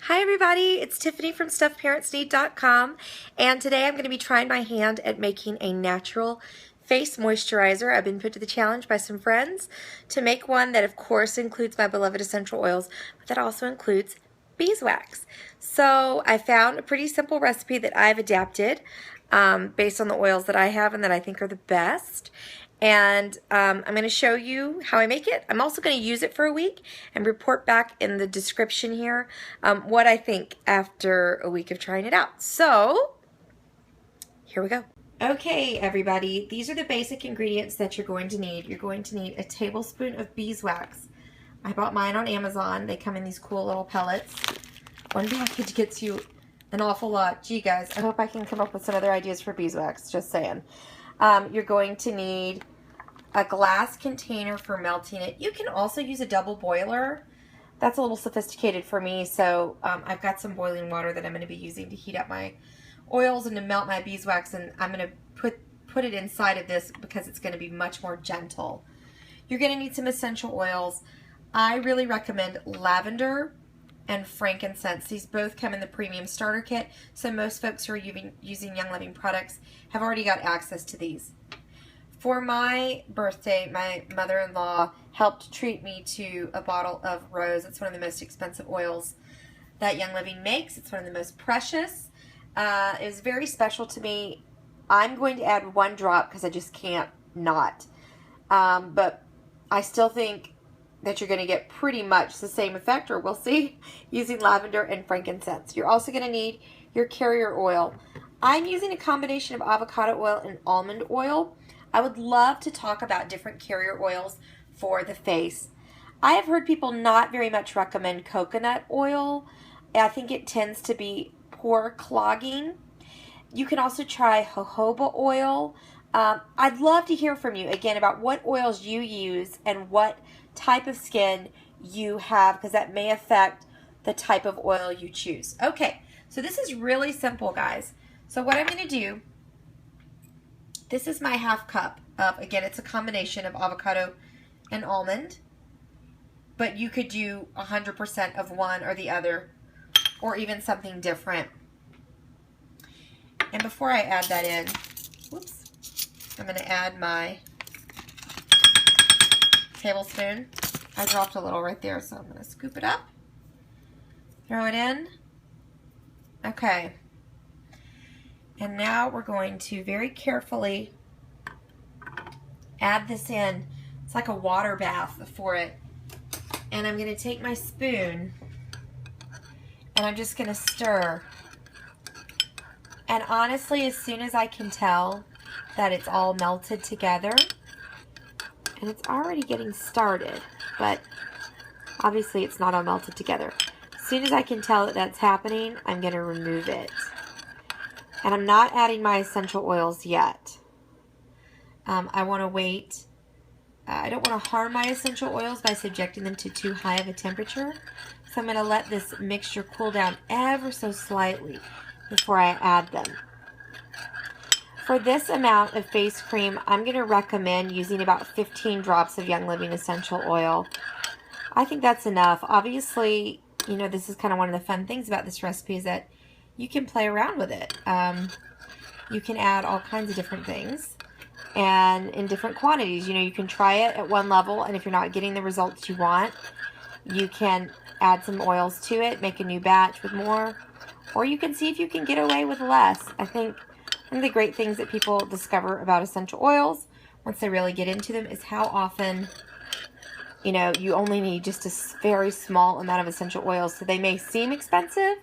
Hi everybody, it's Tiffany from StuffParentsNeed.com, and today I'm going to be trying my hand at making a natural face moisturizer. I've been put to the challenge by some friends to make one that of course includes my beloved essential oils, but that also includes beeswax. So I found a pretty simple recipe that I've adapted based on the oils that I have and that I think are the best. And I'm going to show you how I make it. I'm also going to use it for a week and report back in the description here what I think after a week of trying it out. So, here we go. Okay, everybody, these are the basic ingredients that you're going to need. You're going to need a tablespoon of beeswax. I bought mine on Amazon. They come in these cool little pellets. One package gets you an awful lot. Gee, guys, I hope I can come up with some other ideas for beeswax, just saying. You're going to need a glass container for melting it. You can also use a double boiler. That's a little sophisticated for me, so I've got some boiling water that I'm going to be using to heat up my oils and to melt my beeswax, and I'm going to put it inside of this because it's going to be much more gentle. You're going to need some essential oils. I really recommend lavender and frankincense. These both come in the premium starter kit, so most folks who are using Young Living products have already got access to these. For my birthday, my mother-in-law helped treat me to a bottle of rose. It's one of the most expensive oils that Young Living makes. It's one of the most precious. It was very special to me. I'm going to add 1 drop because I just can't not. But I still think that you're going to get pretty much the same effect, or we'll see, using lavender and frankincense. You're also going to need your carrier oil. I'm using a combination of avocado oil and almond oil. I would love to talk about different carrier oils for the face. I have heard people not very much recommend coconut oil. I think it tends to be pore clogging. You can also try jojoba oil. I'd love to hear from you again about what oils you use and what type of skin you have, because that may affect the type of oil you choose. Okay, so this is really simple, guys. So what I'm going to do, this is my half cup of, again, it's a combination of avocado and almond, but you could do 100% of one or the other, or even something different. And before I add that in, whoops, I'm going to add my tablespoon. I dropped a little right there, so I'm going to scoop it up, throw it in. Okay. And now we're going to very carefully add this in. It's like a water bath for it. And I'm going to take my spoon and I'm just going to stir. And honestly, as soon as I can tell that it's all melted together, and it's already getting started, but obviously it's not all melted together. As soon as I can tell that that's happening, I'm going to remove it. And I'm not adding my essential oils yet. I want to wait. I don't want to harm my essential oils by subjecting them to too high of a temperature. So I'm going to let this mixture cool down ever so slightly before I add them. For this amount of face cream, I'm going to recommend using about 15 drops of Young Living essential oil. I think that's enough. Obviously, you know, this is kind of one of the fun things about this recipe is that you can play around with it. You can add all kinds of different things and in different quantities. You know, you can try it at one level, and if you're not getting the results you want, you can add some oils to it, make a new batch with more, or you can see if you can get away with less. I think one of the great things that people discover about essential oils once they really get into them is how often, you know, you only need just a very small amount of essential oils. So they may seem expensive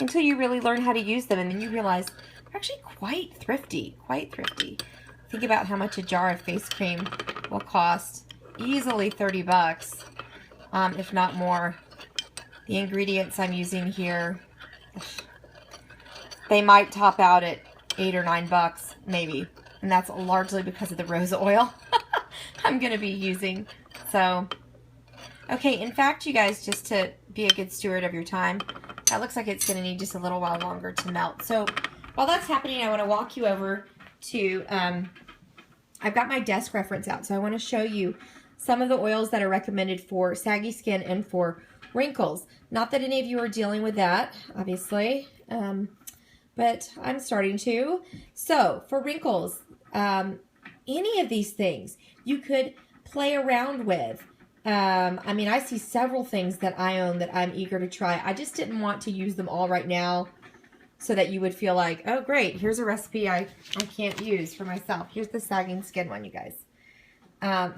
until you really learn how to use them, and then you realize they're actually quite thrifty, Think about how much a jar of face cream will cost. Easily 30 bucks, if not more. The ingredients I'm using here, they might top out at 8 or 9 bucks, maybe. And that's largely because of the rose oil I'm going to be using. So, okay, in fact, you guys, just to be a good steward of your time, that looks like it's going to need just a little while longer to melt. So, while that's happening, I want to walk you over to, I've got my desk reference out, so I want to show you some of the oils that are recommended for saggy skin and for wrinkles. Not that any of you are dealing with that, obviously, but I'm starting to. So for wrinkles, any of these things you could play around with. I mean, I see several things that I own that I'm eager to try. I just didn't want to use them all right now so that you would feel like, oh, great, here's a recipe I can't use for myself. Here's the sagging skin one, you guys.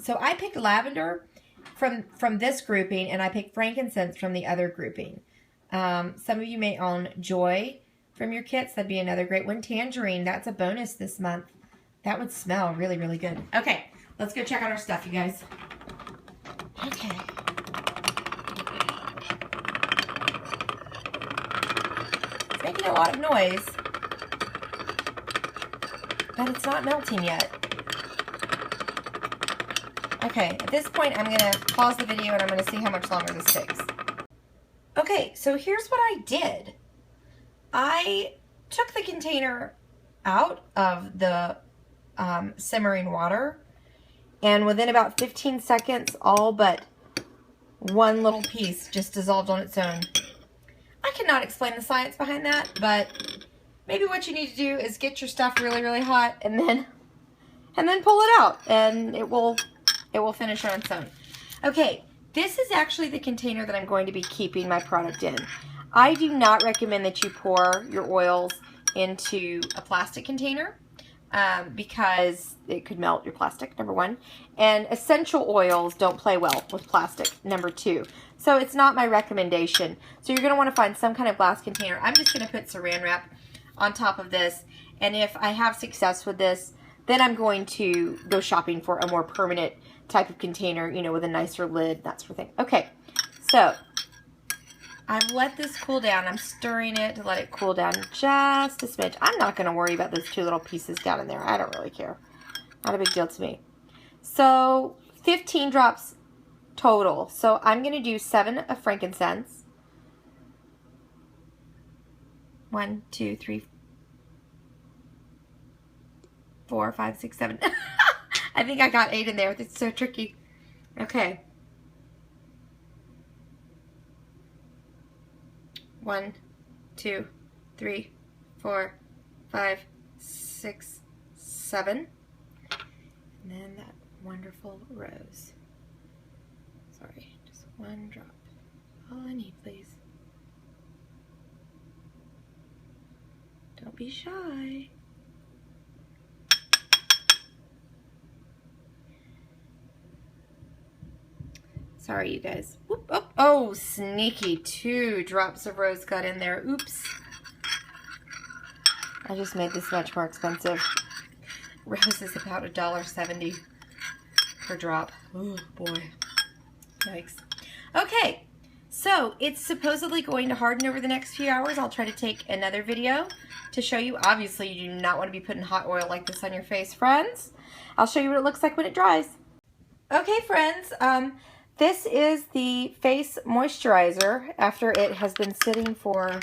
So I picked lavender from this grouping, and I picked frankincense from the other grouping. Some of you may own joy from your kits. That'd be another great one. Tangerine, that's a bonus this month. That would smell really, really good. Okay, let's go check out our stuff, you guys. Okay. It's making a lot of noise, but it's not melting yet. Okay, at this point I'm going to pause the video and I'm going to see how much longer this takes. Okay, so here's what I did. I took the container out of the simmering water, and within about 15 seconds, all but one little piece just dissolved on its own. I cannot explain the science behind that, but maybe what you need to do is get your stuff really, really hot and then pull it out, and it will finish on its own. Okay, this is actually the container that I'm going to be keeping my product in. I do not recommend that you pour your oils into a plastic container because it could melt your plastic, number one. And essential oils don't play well with plastic, number two. So it's not my recommendation. So you're going to want to find some kind of glass container. I'm just going to put saran wrap on top of this. And if I have success with this, then I'm going to go shopping for a more permanent type of container, you know, with a nicer lid, that sort of thing. Okay, so I've let this cool down. I'm stirring it to let it cool down just a smidge. I'm not going to worry about those two little pieces down in there. I don't really care. Not a big deal to me. So 15 drops total. So I'm going to do 7 of frankincense. 1, 2, 3, 4, 5, 6, 7. I think I got 8 in there. It's so tricky. Okay. 1, 2, 3, 4, 5, 6, 7. And then that wonderful rose. Sorry, just 1 drop. All I need, please. Don't be shy. Sorry, you guys. Whoop, oh, oh, sneaky. 2 drops of rose got in there. Oops. I just made this much more expensive. Rose is about $1.70 per drop. Oh, boy. Yikes. Okay, so it's supposedly going to harden over the next few hours. I'll try to take another video to show you. Obviously, you do not want to be putting hot oil like this on your face, friends. I'll show you what it looks like when it dries. Okay, friends. This is the face moisturizer after it has been sitting for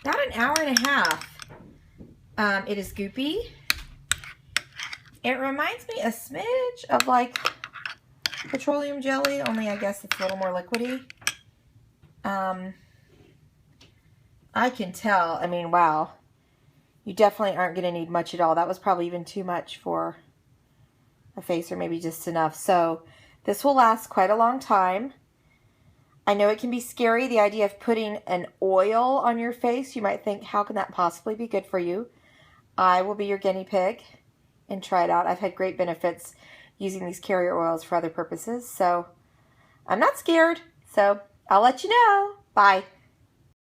about an hour and a half. It is goopy. It reminds me a smidge of like petroleum jelly, only I guess it's a little more liquidy. I can tell, I mean, wow. You definitely aren't going to need much at all. That was probably even too much for a face, or maybe just enough. So this will last quite a long time. I know it can be scary, the idea of putting an oil on your face. You might think, how can that possibly be good for you? I will be your guinea pig and try it out. I've had great benefits using these carrier oils for other purposes, so I'm not scared. So I'll let you know. Bye.